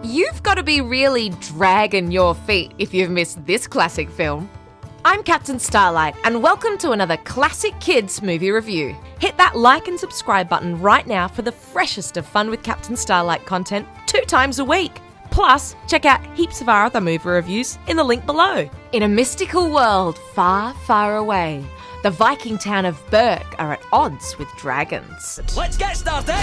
You've got to be really dragging your feet if you've missed this classic film. I'm Captain Starlight, and welcome to another Classic Kids movie review. Hit that like and subscribe button right now for the freshest of Fun with Captain Starlight content 2 times a week. Plus, check out heaps of our other movie reviews in the link below. In a mystical world far, far away, the Viking town of Berk are at odds with dragons. Let's get started!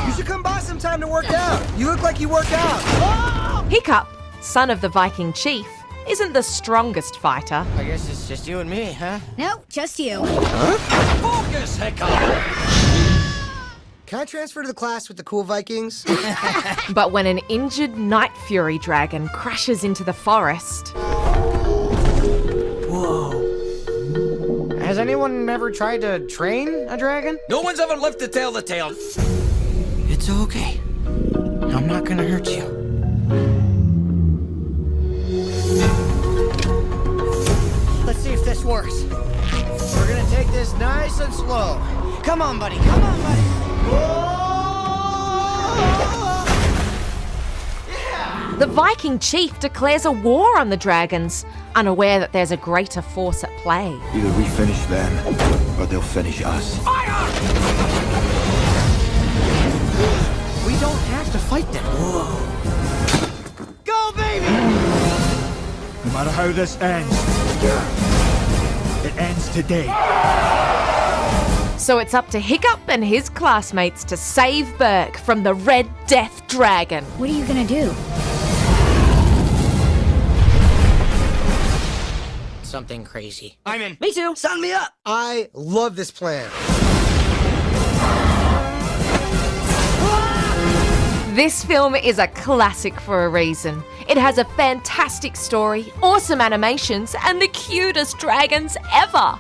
You should come by sometime to work out. You look like you work out. Hiccup, son of the Viking chief, isn't the strongest fighter. I guess it's just you and me, huh? No, just you. Focus, Hiccup! Can I transfer to the class with the cool Vikings? But when an injured Night Fury dragon crashes into the forest... Whoa. Has anyone ever tried to train a dragon? No one's ever lived to tell the tale. It's okay. I'm not gonna hurt you. Let's see if this works. We're gonna take this nice and slow. Come on, buddy. Come on, buddy. Yeah. The Viking chief declares a war on the dragons, unaware that there's a greater force at play. Either we finish them, or they'll finish us. Fire! We don't have to fight them. Whoa. Go, baby! No matter how this ends, it ends today. So it's up to Hiccup and his classmates to save Berk from the Red Death Dragon. What are you gonna do? Something crazy. I'm in. Me too. Sign me up. I love this plan. This film is a classic for a reason. It has a fantastic story, awesome animations, and the cutest dragons ever.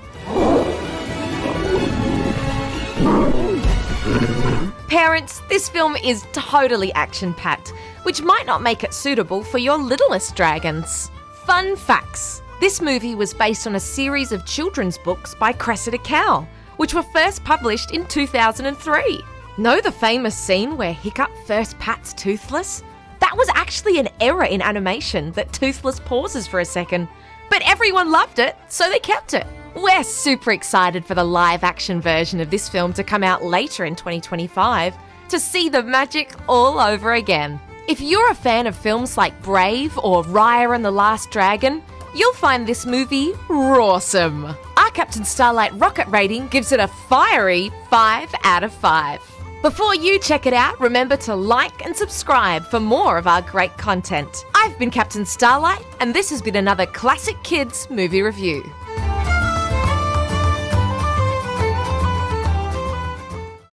Parents, this film is totally action-packed, which might not make it suitable for your littlest dragons. Fun facts. This movie was based on a series of children's books by Cressida Cowell, which were first published in 2003. Know the famous scene where Hiccup first pats Toothless? That was actually an error in animation that Toothless pauses for a second, but everyone loved it, so they kept it. We're super excited for the live-action version of this film to come out later in 2025 to see the magic all over again. If you're a fan of films like Brave or Raya and the Last Dragon, you'll find this movie rawsome. Our Captain Starlight rocket rating gives it a fiery 5 out of 5. Before you check it out, remember to like and subscribe for more of our great content. I've been Captain Starlight, and this has been another Classic Kids movie review.